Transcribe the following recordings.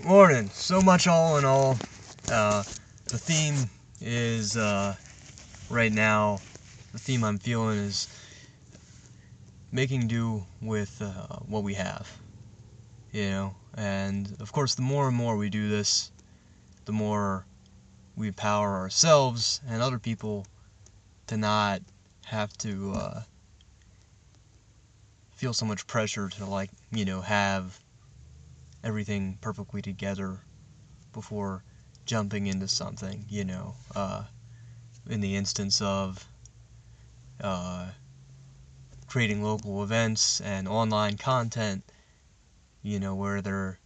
Morning. So much all in all. The theme is, right now, the theme I'm feeling is making do with what we have. And of course, the more and more we do this, the more we empower ourselves and other people to not have to feel so much pressure to, have everything perfectly together before jumping into something, in the instance of creating local events and online content, where there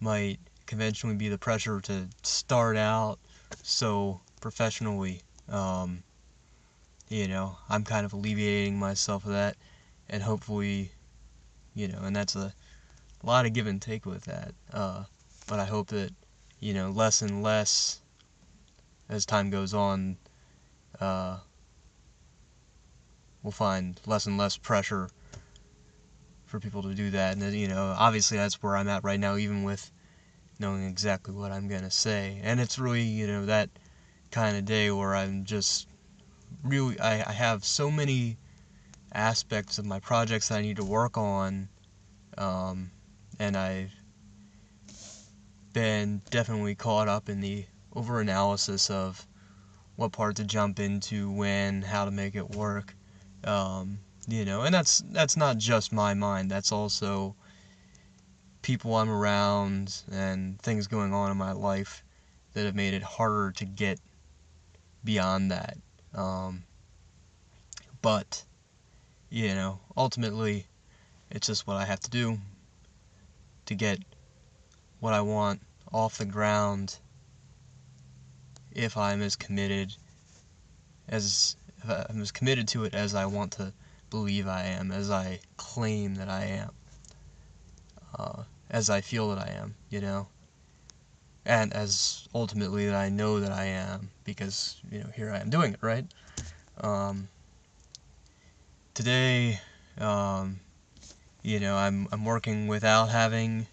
might conventionally be the pressure to start out so professionally. I'm kind of alleviating myself of that, and hopefully, and that's a lot of give and take with that, but I hope that, less and less as time goes on, we'll find less and less pressure for people to do that. And obviously that's where I'm at right now, even with knowing exactly what I'm gonna say. And it's really, that kind of day where I'm just really, I have so many aspects of my projects that I need to work on, and I've been definitely caught up in the over-analysis of what part to jump into, when, how to make it work. And that's not just my mind, that's also people I'm around and things going on in my life that have made it harder to get beyond that. But, ultimately, it's just what I have to do to get what I want off the ground if I'm as committed to it as I want to believe I am, as I claim that I am, as I feel that I am, and as ultimately that I know that I am, because, here I am doing it, right? Today, I'm working without having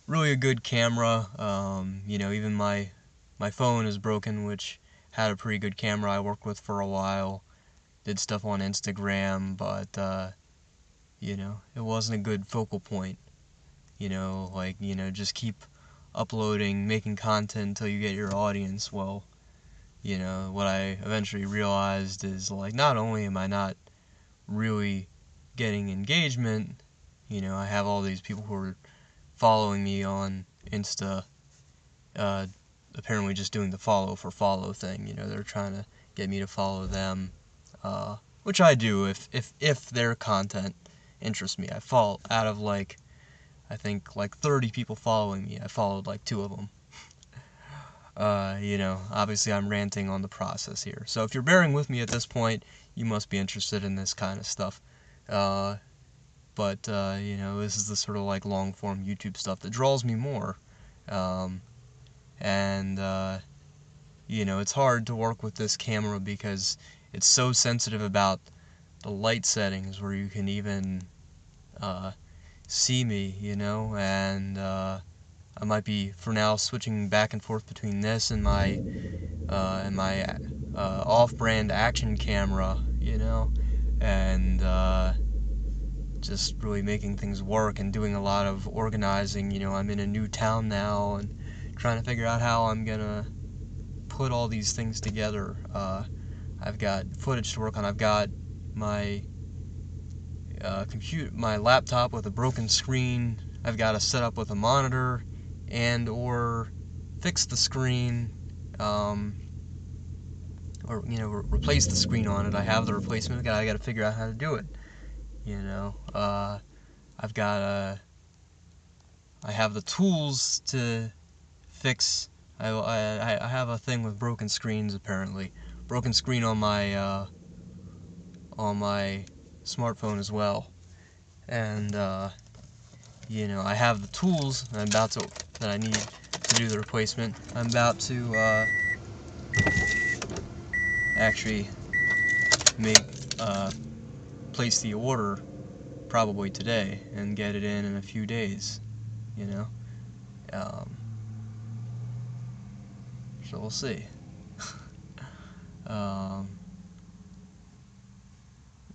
really a good camera. Even my phone is broken, which had a pretty good camera I worked with for a while. Did stuff on Instagram, but it wasn't a good focal point. Just keep uploading, making content until you get your audience. Well, what I eventually realized is, not only am I not really getting engagement, I have all these people who are following me on Insta, apparently just doing the follow for follow thing. They're trying to get me to follow them, which I do if their content interests me. I fall out of I think 30 people following me, I followed 2 of them. Obviously I'm ranting on the process here. So if you're bearing with me at this point, you must be interested in this kind of stuff. But this is the sort of long form YouTube stuff that draws me more. And it's hard to work with this camera because it's so sensitive about the light settings where you can even see me, and I might be for now switching back and forth between this and my off-brand action camera, and just really making things work and doing a lot of organizing. I'm in a new town now and trying to figure out how I'm gonna put all these things together. I've got footage to work on. I've got my my laptop with a broken screen. I've got to set up with a monitor and or fix the screen, or replace the screen on it. I have the replacement. I got to figure out how to do it. I've got I have the tools to fix. I have a thing with broken screens, apparently. Broken screen on my smartphone as well. And I have the tools that I need to do the replacement. I'm about to actually place the order probably today and get it in a few days. Um, so we'll see. um,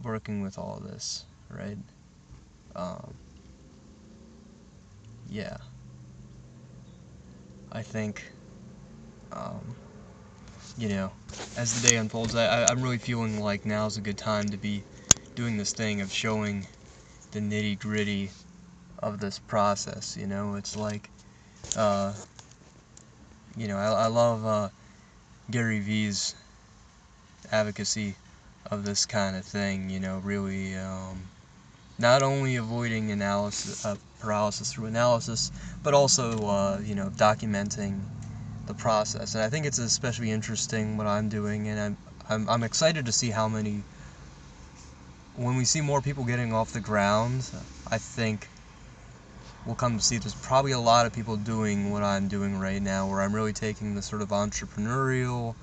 Working with all this, right? Um, yeah, I think, um, as the day unfolds, I'm really feeling like now's a good time to be doing this thing of showing the nitty-gritty of this process. It's like, uh, I love Gary Vee's advocacy of this kind of thing, really, not only avoiding paralysis through analysis, but also, documenting the process. And I think it's especially interesting what I'm doing, and I'm excited to see how many, when we see more people getting off the ground, I think we'll come to see there's probably a lot of people doing what I'm doing right now, where I'm really taking the sort of entrepreneurial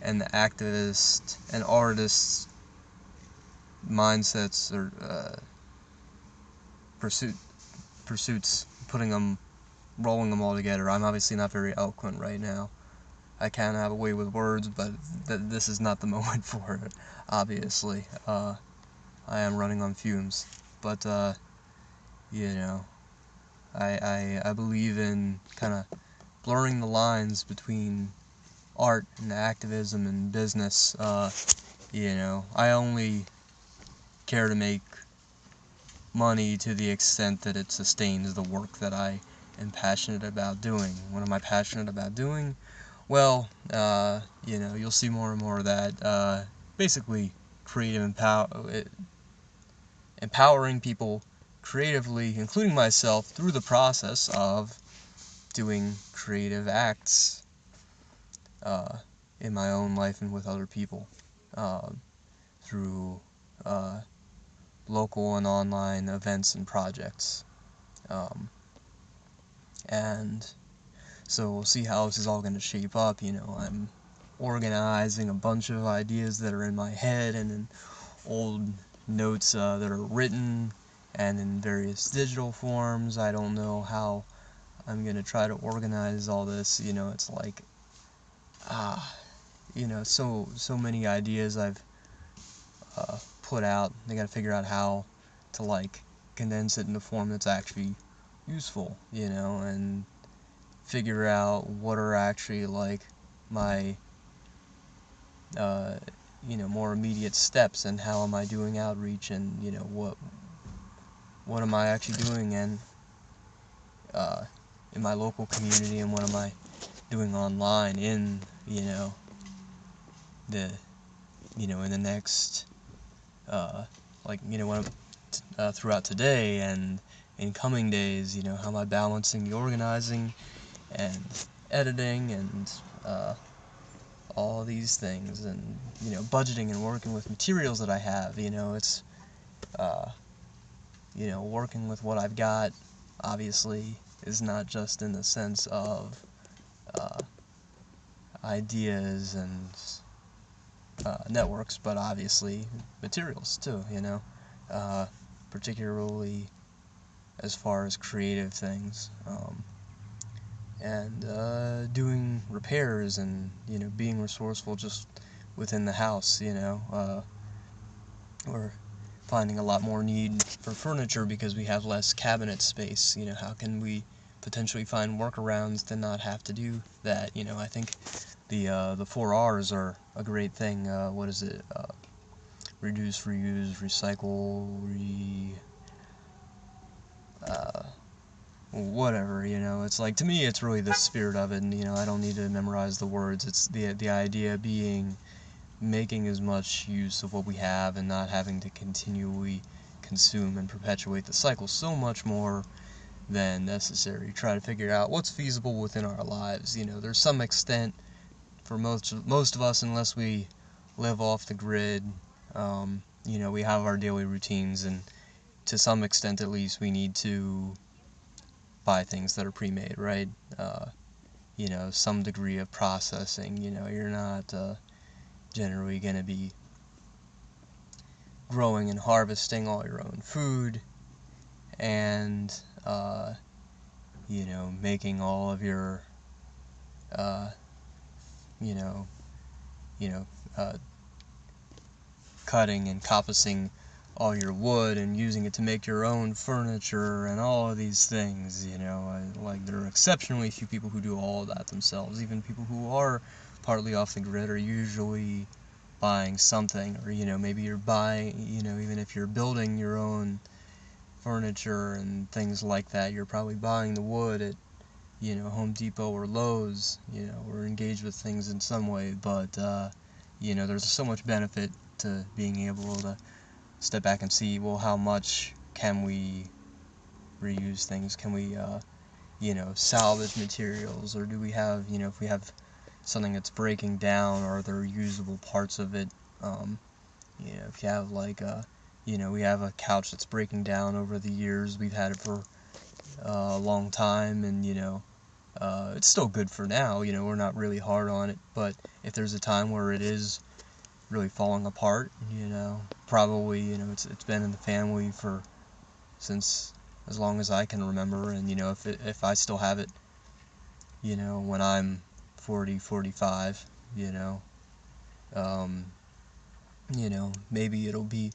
and the activist and artist mindsets or pursuits, rolling them all together. I'm obviously not very eloquent right now. I can have a way with words, but this is not the moment for it, obviously. I am running on fumes. But, I believe in kind of blurring the lines between art and activism and business. I only care to make money to the extent that it sustains the work that I am passionate about doing. What am I passionate about doing? Well, you'll see more and more of that. Basically, empowering people creatively, including myself, through the process of doing creative acts in my own life and with other people, through local and online events and projects. And so we'll see how this is all going to shape up. I'm organizing a bunch of ideas that are in my head and in old notes that are written and in various digital forms. I don't know how I'm going to try to organize all this. It's like, so many ideas I've put out. I got to figure out how to, like, condense it in a form that's actually useful, and figure out what are actually, like, my, more immediate steps, and how am I doing outreach, and, what am I actually doing in my local community, and what am I doing online in, the, in the next, throughout today and in coming days, how am I balancing the organizing and editing and all these things, and, budgeting and working with materials that I have. It's, working with what I've got, obviously, is not just in the sense of ideas and networks, but obviously materials too, particularly as far as creative things, and doing repairs and, being resourceful just within the house, or finding a lot more need for furniture because we have less cabinet space. How can we potentially find workarounds to not have to do that? I think the 4 R's are a great thing. What is it? Reduce, reuse, recycle, whatever, it's like, to me, it's really the spirit of it, and, I don't need to memorize the words. It's the idea being making as much use of what we have and not having to continually consume and perpetuate the cycle so much more than necessary. Try to figure out what's feasible within our lives. There's some extent for most of us, unless we live off the grid, we have our daily routines, and to some extent at least we need to buy things that are pre-made, right? Some degree of processing. You're not generally going to be growing and harvesting all your own food, and making all of your, you know, you know, cutting and coppicing all your wood and using it to make your own furniture and all of these things, like there are exceptionally few people who do all of that themselves. Even people who are partly off the grid are usually buying something, or maybe you're buying, even if you're building your own furniture and things like that, you're probably buying the wood at Home Depot or Lowe's, or engaged with things in some way. But there's so much benefit to being able to step back and see, well, how much can we reuse things? Can we salvage materials, or do we have, if we have something that's breaking down, are there usable parts of it? If you have like we have a couch that's breaking down over the years, we've had it for a long time, and it's still good for now, we're not really hard on it, but if there's a time where it is really falling apart, probably, it's been in the family since as long as I can remember, and if I still have it, when I'm 40, 45, maybe it'll be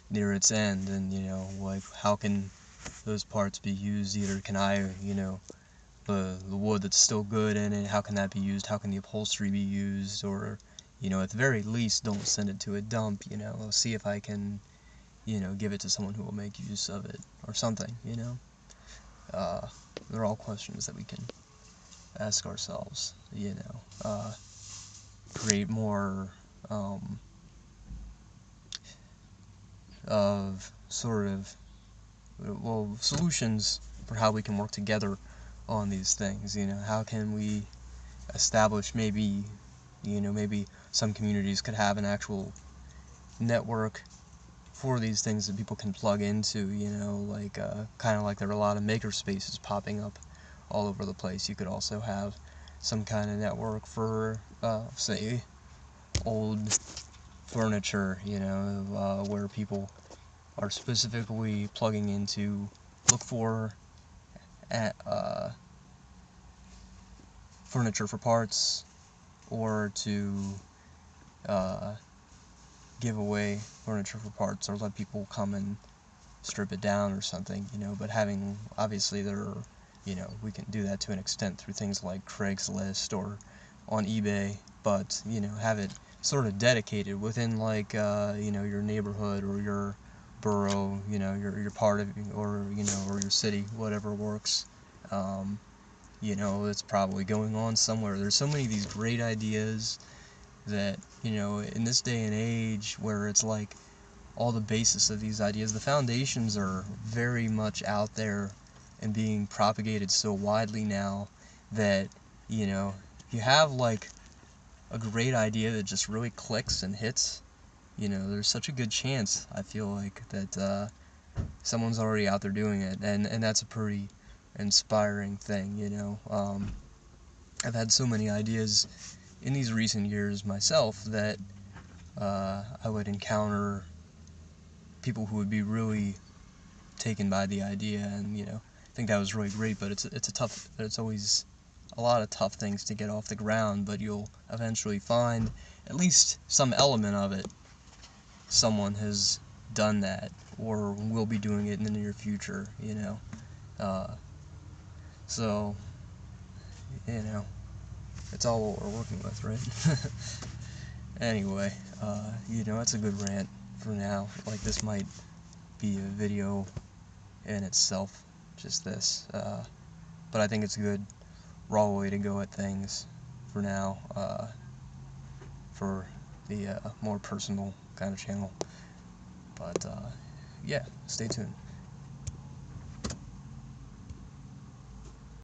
near its end, and like, how can those parts be used? Either can I, the wood that's still good in it, how can that be used? How can the upholstery be used? Or at the very least, don't send it to a dump, see if I can give it to someone who will make use of it, or something, they're all questions that we can ask ourselves, create more, of sort of, solutions for how we can work together on these things, how can we establish maybe some communities could have an actual network for these things that people can plug into, like, kind of like there are a lot of maker spaces popping up all over the place. You could also have some kind of network for, say, old furniture, where people are specifically plugging into, look for furniture for parts, or to give away furniture for parts, or let people come and strip it down or something, but having, obviously there are, we can do that to an extent through things like Craigslist or on eBay, but, have it sort of dedicated within, like, your neighborhood or your borough, your part of, or, or your city, whatever works. It's probably going on somewhere. There's so many of these great ideas that, in this day and age where it's like all the basis of these ideas, the foundations are very much out there and being propagated so widely now that, you have like a great idea that just really clicks and hits, there's such a good chance, I feel like, that someone's already out there doing it, and that's a pretty inspiring thing, I've had so many ideas in these recent years myself that I would encounter people who would be really taken by the idea, and think that was really great. But it's always a lot of tough things to get off the ground, but you'll eventually find at least some element of it. Someone has done that, or will be doing it in the near future, so, it's all what we're working with, right? Anyway, that's a good rant for now. Like, this might be a video in itself, just this, but I think it's a good raw way to go at things for now, for the more personal kind of channel. But yeah, stay tuned.